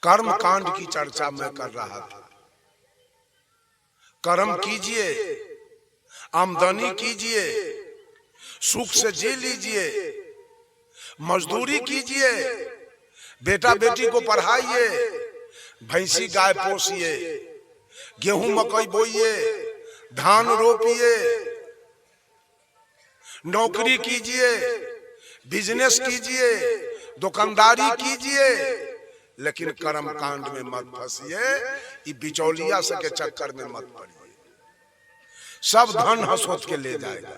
कर्म कांड की चर्चा मैं कर रहा था। कर्म कीजिए, आमदनी कीजिए, सुख से जी लीजिए, मजदूरी कीजिए, बेटा बेटी को पढ़ाइए, भैंसी गाय पोसिए, गेहूं मकई बोइए, धान रोपिए, नौकरी कीजिए, बिजनेस कीजिए, दुकानदारी कीजिए, लेकिन कर्म कांड में मत फंसिए, ये बिचौलिया से के चक्कर में मत पड़िए। सब धन हसोच के ले जाएगा,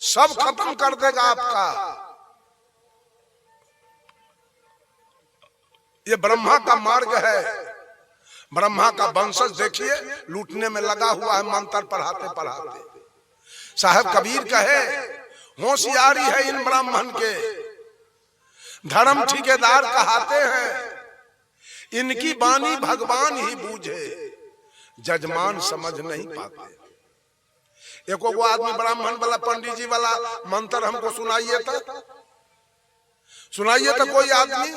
सब खत्म कर देगा आपका। ये ब्रह्मा का मार्ग है। ब्रह्मा का वंशज देखिए लूटने में लगा हुआ है, मंत्र पढ़ाते पढ़ाते। साहब कबीर कहे होशियारी है इन ब्राह्मण के, धर्म ठेकेदार कहाते हैं, इनकी बानी भगवान ही बूझे, जजमान समझ नहीं पाते। एको वो आदमी ब्राह्मण वाला पंडित जी वाला मंत्र हमको सुनाइए तो कोई आदमी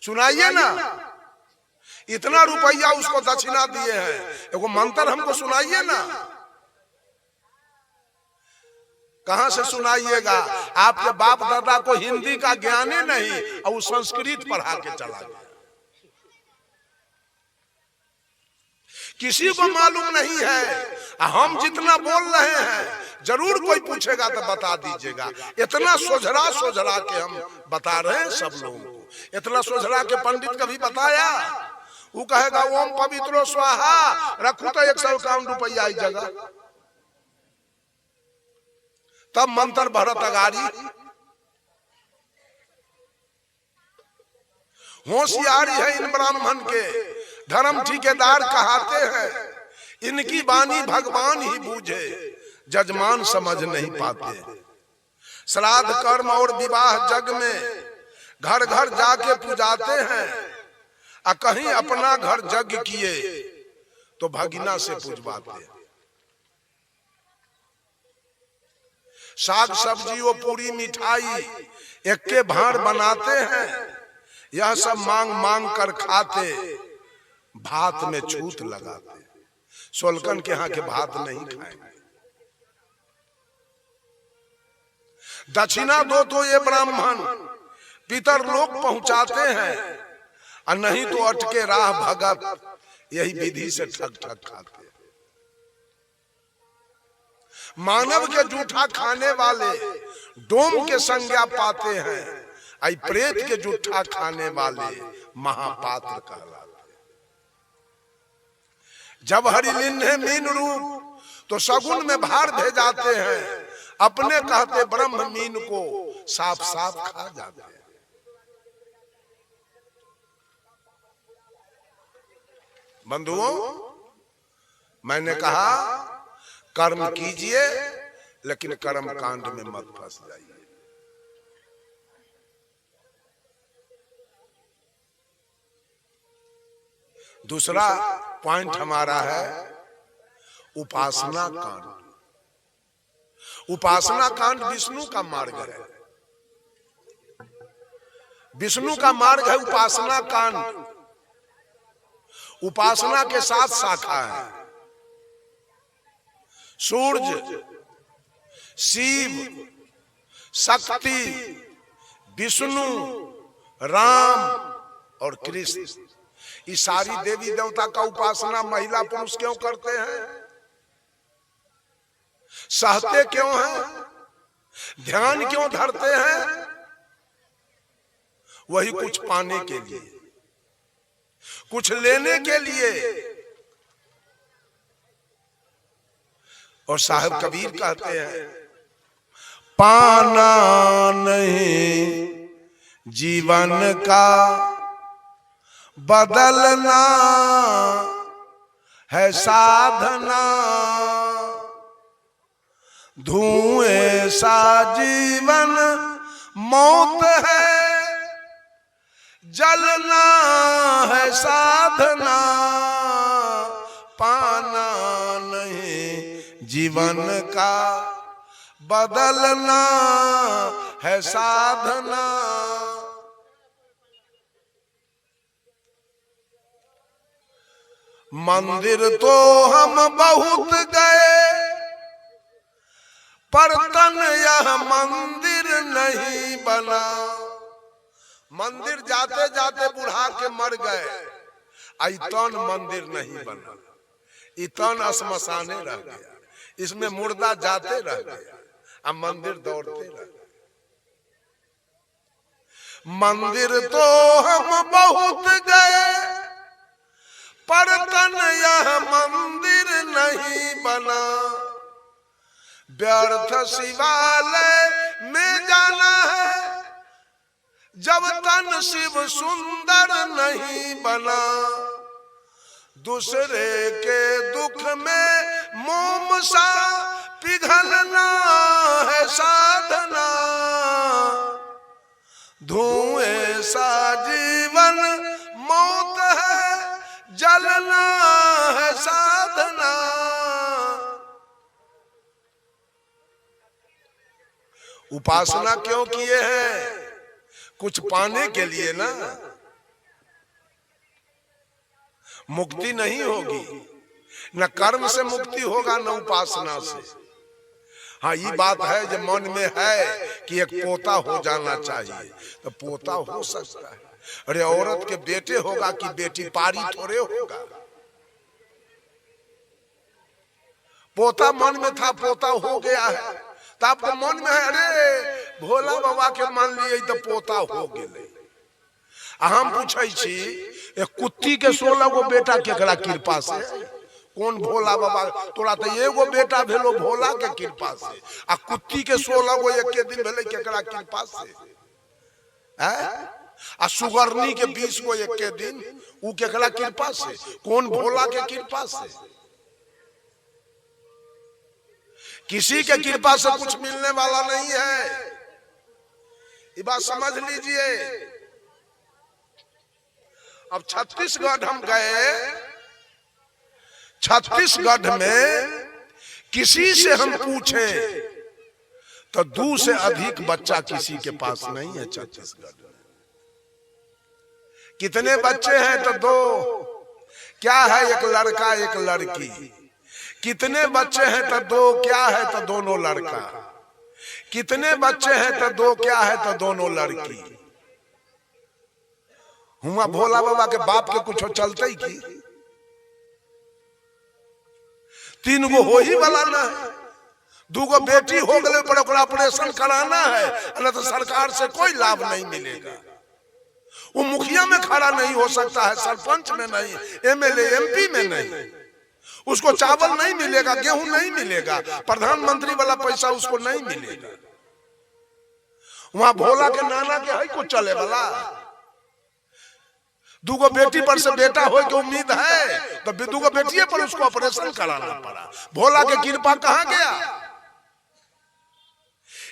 सुनाइए ना। इतना रुपया उसको दक्षिणा दिए हैं, एगो मंत्र हमको सुनाइए ना। कहां से सुनाइएगा? आपके बाप दादा को हिंदी का ज्ञान ही नहीं और वो संस्कृत पढ़ा के चला गया। किसी को मालूम नहीं है। हम जितना बोल रहे हैं जरूर कोई पूछेगा तो बता दीजिएगा। इतना सोझरा के हम बता रहे हैं सब लोगों को। इतना सोझरा के पंडित कभी बताया? वो कहेगा ओम पवित्रो स्वाहा, रखू तो 151 रुपया जगह, तब मंत्र भरत अगारी। होशियारी है इन ब्राह्मण के, धर्म ठेकेदार कहाते हैं, इनकी बानी भगवान ही बूझे, जजमान समझ नहीं पाते। श्राद्ध कर्म और विवाह जग में घर घर जाके पुजाते हैं, और कहीं अपना घर जग किए तो भगिना से पूजवाते हैं। साग सब्जी और पूरी मिठाई एक के भार बनाते हैं, यह सब मांग मांग कर खाते, भात में छूत लगाते। सोलकन के यहाँ के भात नहीं खाएंगे। दक्षिणा दो तो ये ब्राह्मण पितर लोग पहुंचाते हैं, और नहीं तो अटके राह भगत यही विधि से ठग ठग खाते। मानव के जूठा खाने वाले डोम के संज्ञा पाते हैं, आई प्रेत के जूठा खाने वाले महापात्र कहलाते। जब हरिलिन्हे मीन रूप तो सगुन में भार भेजाते हैं, अपने कहते ब्रह्म मीन को साफ साफ खा जाते हैं। बंधुओं, मैंने कहा कर्म कीजिए, लेकिन कर्म कांड में मत फंस जाइए। दूसरा पॉइंट हमारा है उपासना कांड। उपासना कांड विष्णु का मार्ग है। विष्णु का मार्ग है उपासना कांड। उपासना के 7 शाखा है। सूर्य, शिव, शक्ति, विष्णु, राम और कृष्ण। ये सारी देवी देवता का उपासना महिला पुरुष क्यों करते हैं? सहते क्यों हैं? ध्यान क्यों धरते हैं? वही कुछ पाने के लिए, कुछ लेने के लिए। और साहब कबीर कहते हैं पाना नहीं जीवन का बदलना है साधना, धुएं सा जीवन मौत है, जलना है साधना, पाना नहीं जीवन का बदलना है साधना। मंदिर तो हम बहुत गए, पर तन यह मंदिर नहीं बना। मंदिर जाते जाते बुढ़ा के मर गए, इतन मंदिर नहीं बना, इतन श्मशाने रह गया। इसमें मुर्दा जाते रह गया, अब मंदिर दौड़ते रह गए। मंदिर तो हम बहुत गए, पर तन यह मंदिर नहीं बना। व्यर्थ शिवालय में जाना है, जब तन शिव सुंदर नहीं बना। दूसरे के दुख में मोम सा पिघलना है साधना। धुएं सा जीवन मौत है, जलना है साधना। उपासना क्यों किए हैं? कुछ पाने के लिए ना। मुक्ति नहीं होगी, न कर्म से मुक्ति होगा न उपासना से। हाँ, ये बात है जब मन में है कि एक पोता हो जाना चाहिए, तो पोता हो सकता है। अरे औरत के बेटे होगा कि बेटी, पारी थोड़े होगा। पोता मन में था, पोता हो गया है, तो आपके मन में है अरे भोला बाबा के मान लिए तो पोता हो गए। हम पूछे छी, एक कुत्ती के 16 गो बेटा केकरा कृपा से? कौन भोला बाबा? तोरा तो एगो बेटा भेलो भोला के कृपा से, आ कुत्ती के 16 गो एक दिन भेले केकरा कृपा से? आ सुगरनी के 20 गो एक दिन, उ केकरा कृपा से? कौन भोला के कृपा से? किसी के कृपा से कुछ मिलने वाला नहीं है, ये बात समझ लीजिए। अब छत्तीसगढ़ हम गए, छत्तीसगढ़ में किसी से हम पूछे तो 2 से अधिक बच्चा किसी के पास नहीं है। छत्तीसगढ़ में कितने बच्चे हैं? तो 2। क्या है? एक लड़का एक लड़की। कितने बच्चे हैं? तो 2। क्या है? तो दोनों लड़का। कितने बच्चे हैं? तो 2। क्या है? तो दोनों लड़की। हुआ भोला बाबा के बाप के कुछ चलते ही की? 3 गो हो ही वाला ना है। 2 गो बेटी हो गए पर ऑपरेशन कराना है, न तो सरकार से कोई लाभ नहीं मिलेगा। वो मुखिया में खड़ा नहीं हो सकता है, सरपंच में नहीं, एमएलए एमपी में नहीं। उसको चावल नहीं मिलेगा, गेहूं नहीं मिलेगा, प्रधानमंत्री वाला पैसा उसको नहीं मिलेगा। वहां भोला के नाना के है कुछ चले वाला? 2 गो बेटी पर से बेटा हो के उम्मीद है, तो 2 गो बेटिए पर उसको ऑपरेशन कराना पड़ा। भोला के कृपा कहां गया?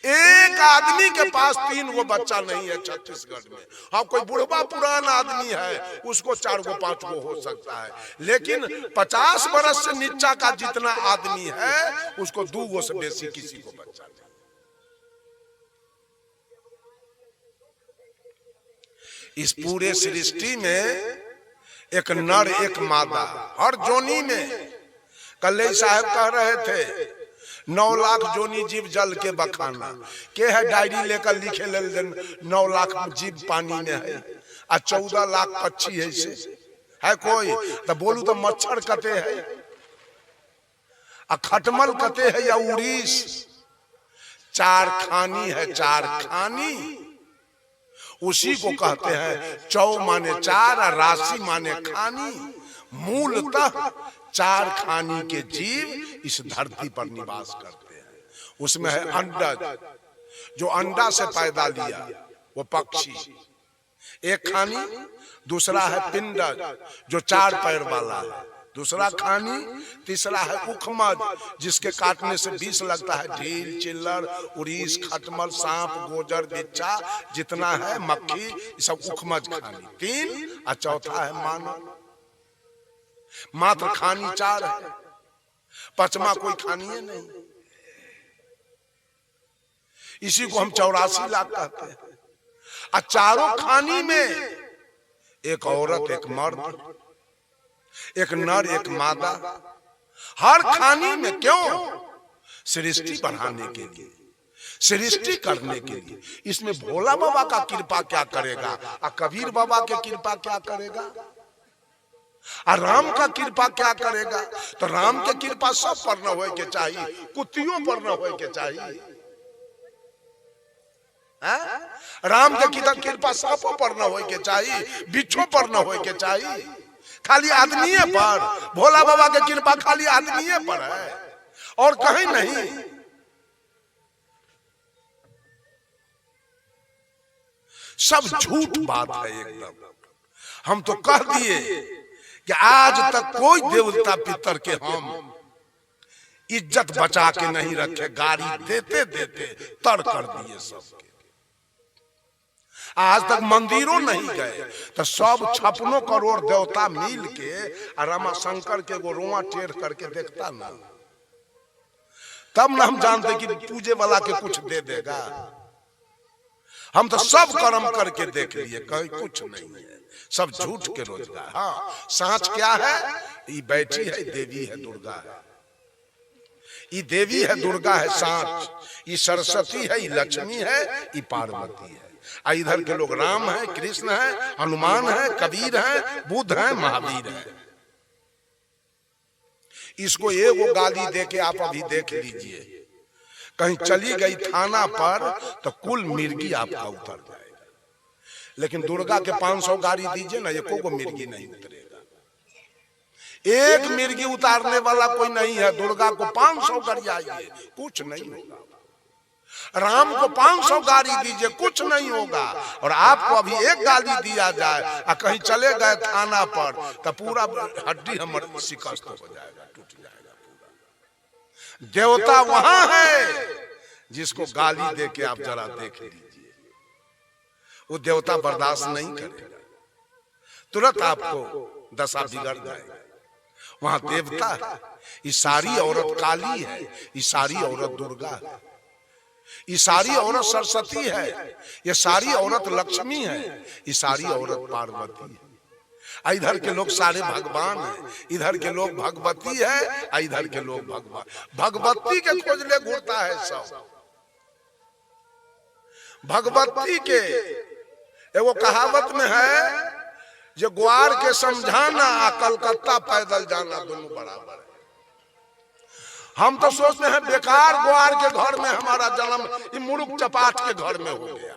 एक आदमी के पास 3 गो बच्चा नहीं है छत्तीसगढ़ में। हाँ, कोई बुढ़वा पुराना आदमी है, उसको 4 गो 5 गो हो सकता है, लेकिन 50 बरस से नीचा का जितना आदमी है उसको 2 गो से बेसी किसी को बच्चा नहीं। इस पूरे सृष्टि में एक नर एक मादा हर जोनी में। कल्ले साहब कह रहे थे 9 लाख जोनी जीव जल के बखाना के है। डायरी लेकर लिखे ले 9 लाख जीव पानी में है, आ 14 लाख पक्षी है। से है कोई तो बोलू तो मच्छर कते है, आ खटमल कते है, या उड़ीस। 4 खानी है, 4 खानी। उसी को कहते हैं चौ माने 4, राशि माने खानी। मूलतः 4 खानी के जीव इस धरती पर निवास करते हैं। उसमें है अंडज, जो अंडा से पैदा लिया वो पक्षी, एक खानी। दूसरा है पिंडज, जो 4 पैर वाला है, दूसरा खानी। तीसरा है उखमज, जिसके काटने से विष लगता है। ढील, चिल्लर, उड़ीस, खटमल, सांप, गोजर, बिच्छा, जितना है मक्खी, ये सब उखमज खानी। 3 और चौथा है मानव। मात्र खानी 4 है, 5वां कोई खानी नहीं। इसी को हम 84 लाख कहते हैं। और चारों खानी में एक औरत, एक मर्द, एक नर, एक मादा, हर खानी में। क्यों? सृष्टि बढ़ाने के लिए, सृष्टि करने के लिए। इसमें भोला बाबा का कृपा क्या करेगा, और कबीर बाबा के कृपा क्या करेगा, और राम का कृपा क्या करेगा? तो राम के कृपा सब पर न होए के चाहिए, कुत्तियों पर न होए के चाहिए। राम के कृपा सांपों पर न होए के चाहिए, बिच्छों पर न होए के चाहिए, खाली आदमीये पर। भोला बाबा के कृपा खाली आदमीये पर है और कहीं नहीं। सब झूठ बात है एकदम। हम तो कह दिए कि आज तक कोई देवता पितर के हम इज्जत बचा के नहीं रखे, गाड़ी देते देते तर कर दिए सबके। आज तक मंदिरों नहीं गए तो सब 56 करोड़ देवता मिल के रमा शंकर के वो रोआ टेढ़ करके देखता ना, तब ना हम जानते कि पूजे वाला के कुछ दे देगा। हम तो सब कर्म करके देख लिए, कहीं कुछ नहीं है, सब झूठ के रोजगार। हाँ, सांच क्या है? ये बैठी है देवी है दुर्गा है, ये देवी है दुर्गा है सांच, ये सरस्वती है, ये लक्ष्मी है, ये पार्वती है। इधर के लोग राम है, कृष्ण है, हनुमान है, कबीर है, बुद्ध है, महावीर है। इसको एगो गाली देके आप अभी देख लीजिए, कहीं चली गई थाना पर तो कुल मिर्गी आपका उतर जाएगा। लेकिन दुर्गा के 500 गाड़ी दीजिए ना, एको को मिर्गी नहीं उतरेगा। एक मिर्गी उतारने वाला कोई नहीं है। दुर्गा को 500 गरियाइए, कुछ नहीं होगा। राम को 500 गाली दीजिए, कुछ नहीं होगा। और आपको अभी एक गाली दिया जाए और कहीं चले गए थाना पर तो पूरा हड्डी हमारी शिकस्त हो जाएगा, टूट जाएगा पूरा। देवता वहां है जिसको गाली दे के आप जरा देख लीजिए, वो देवता बर्दाश्त नहीं करेगा, तुरंत आपको दशा बिगड़ जाएगा। वहां देवता है। ये सारी औरत काली है, ये सारी औरत दुर्गा है, ये सारी औरत सरस्वती है, ये सारी औरत लक्ष्मी है, ये सारी औरत पार्वती है। इधर के लोग सारे भगवान हैं, इधर के लोग भगवती है, इधर के लोग भगवान। भगवती के खोजले घूरता है सब। भगवती के एगो कहावत में है, जो ग्वार के समझाना आ कलकत्ता पैदल जाना दोनों बराबर है। हम तो सोचते हैं बेकार ग्वार के घर में हमारा जन्म, ये मुर्ख चपाट के घर में हो गया।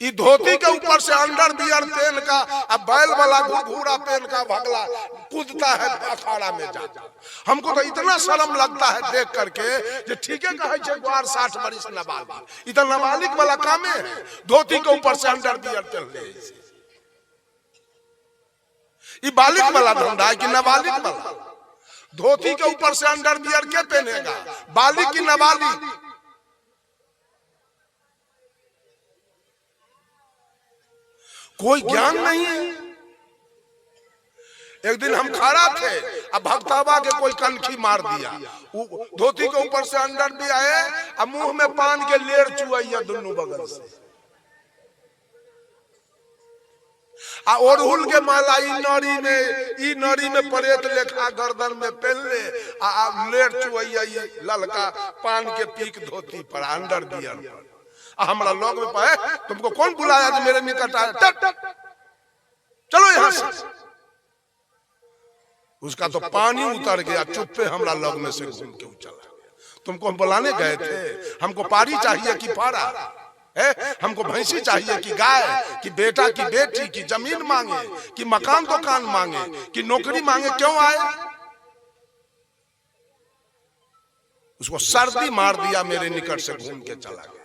ये धोती के ऊपर से अंडरवियर पहन का अब बैल वाला घुघूरा पहन का भगला कूदता है अखाड़ा में जाता। हमको तो इतना शर्म लगता है देख करके, जो ठीक है कहे ग्वार 60 बरिस नाबालिग, इतना नाबालिग वाला काम है धोती के ऊपर से अंडरवियर पहन ले। ये बालिग वाला धंधा है कि नाबालिग वाला? धोती के ऊपर से अंडरवियर क्या पहनेगा, बालिग की नाबालिग? कोई ज्ञान नहीं है। एक दिन हम खड़ा थे, अब भक्तावा के कोई कनखी मार दिया, धोती के ऊपर से अंडरवियर आए, अब मुंह में पान के लेर चुआइया दोनों बगल से, ओढ़ुल के माला ई नरी में परेत लेखा गर्दन में पहन ले, लेर चुआइया ललका पान के पीक धोती पर अंडरवियर पर। हमारा लोग में पाए, तुमको कौन बुलाया जो मेरे निकट आए, चलो यहां से। उसका तो पानी उतर गया, चुप्पे हमरा लोग में से घूम के चला गया। तुमको हम बुलाने गए थे, हमको पारी चाहिए कि पारा है, हमको भैंसी चाहिए कि गाय, कि बेटा की बेटी, की जमीन मांगे, कि मकान दुकान मांगे, कि नौकरी मांगे, क्यों आए? उसको सर्दी मार दिया, मेरे निकट से घूम के चला गया।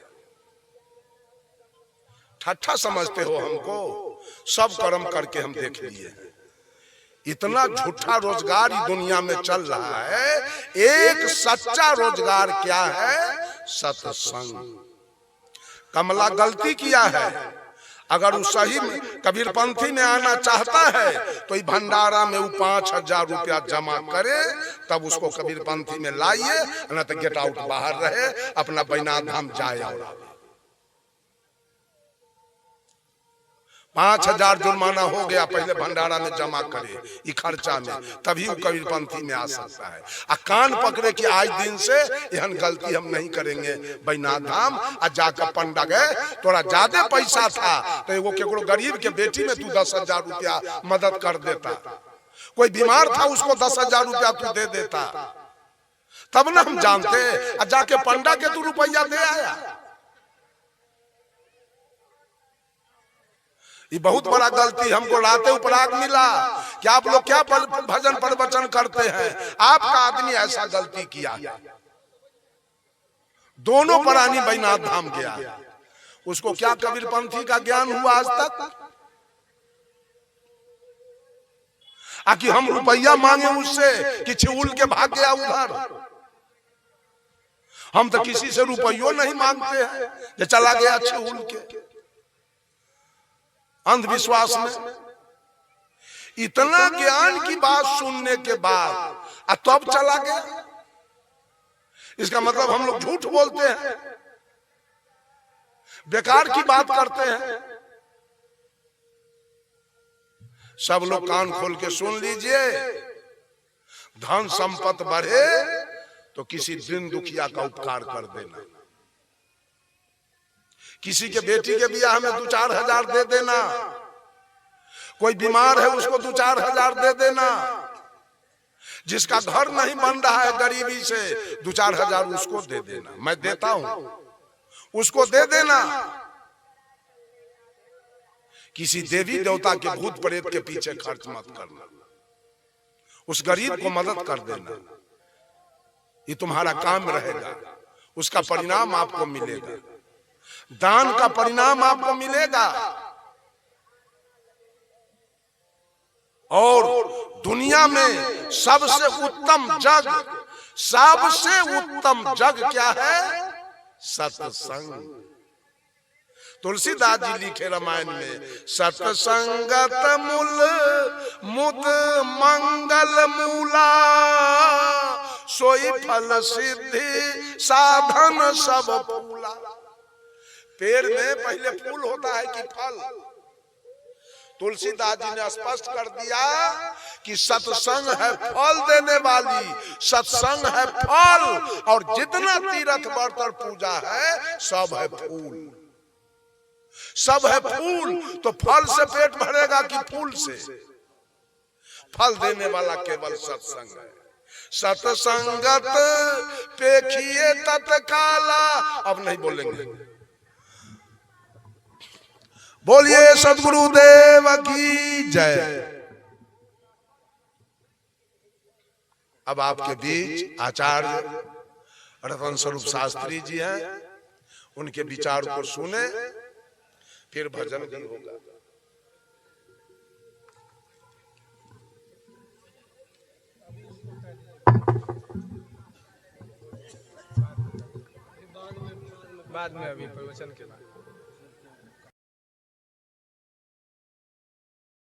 ठट्ठा समझते हो हमको? सब कर्म करके हम देख लिए। इतना झूठा रोजगार दुनिया में चल रहा है। एक सच्चा रोजगार क्या है? सत्संग। कमला गलती किया है, अगर वो सही कबीरपंथी में आना चाहता है तो ये भंडारा में वो 5,000 रुपया जमा करे, तब उसको कबीरपंथी में लाइए, न तो गेट आउट बाहर रहे, अपना बैनाथ धाम जाए। और 5,000 जुर्माना हो गया, पहले भंडारा में जमा करे ये खर्चा में, तभी वो कबीरपंथी में आ सकता है। आ कान पकड़े कि आज दिन से यहन गलती हम नहीं करेंगे, बैनाथ धाम आ जाकर पंडा गए, थोड़ा ज्यादा पैसा था तो वो केकरो गरीब के बेटी में तू 10,000 रुपया मदद कर देता, कोई बीमार था उसको 10,000 रुपया तू दे देता, तब ना हम जानते। जाके पंडा के तू रुपया दे आया, ये बहुत बड़ा गलती हमको लाते उपराग मिला कि आप लोग क्या भजन प्रवचन करते हैं, आपका आदमी ऐसा गलती किया। दोनों प्राणी बैनाथ धाम गया, उसको क्या कबीरपंथी का ज्ञान हुआ आज तक? आकि हम रुपया मांगे उससे कि छिउल के भाग गया उधर। हम तो किसी से रुपयो नहीं मांगते हैं, जो चला गया छिउल के अंधविश्वास में। इतना ज्ञान की बात सुनने के बाद तब चला गया, इसका मतलब हम लोग झूठ बोलते हैं, बेकार की बात करते हैं। सब लोग कान खोल के सुन लीजिए, धन संपत्ति बढ़े तो किसी दिन दुखिया का उपकार कर देना, किसी के बेटी के ब्याह में 2-4 हजार दे देना, कोई बीमार है उसको 2-4 हजार दे देना, जिसका घर नहीं बन रहा है गरीबी से 2-4 हजार उसको दे देना। मैं देता हूं, उसको दे देना। किसी देवी देवता के भूत प्रेत के पीछे खर्च मत करना, उस गरीब को मदद कर देना, ये तुम्हारा काम रहेगा, उसका परिणाम आपको मिलेगा, दान का परिणाम आपको मिलेगा। और दुनिया में सबसे उत्तम जग, सबसे उत्तम जग क्या है? सत्संग। तुलसीदास जी लिखे रामायण में, सत्संगत मूल मुद मंगल मूला, सोई फल सिद्धि साधन सब फूला। पेड़ में पहले फूल होता है कि फल? तुलसीदास जी ने स्पष्ट कर दिया कि सत्संग है फल देने वाली, सत्संग है फल, और जितना तीर्थ व्रत और पूजा है सब है फूल, सब है फूल। तो फल से पेट भरेगा कि फूल से? फल देने वाला केवल सत्संग है। सत्संगत पेखिए तत्काला। अब नहीं बोलेंगे। बोलिए सद्गुरुदेव की जय। अब आपके बीच आचार्य रतन स्वरूप शास्त्री जी हैं, उनके विचार को सुने, फिर भजन भी होगा। बाद में अभी प्रवचन के बाद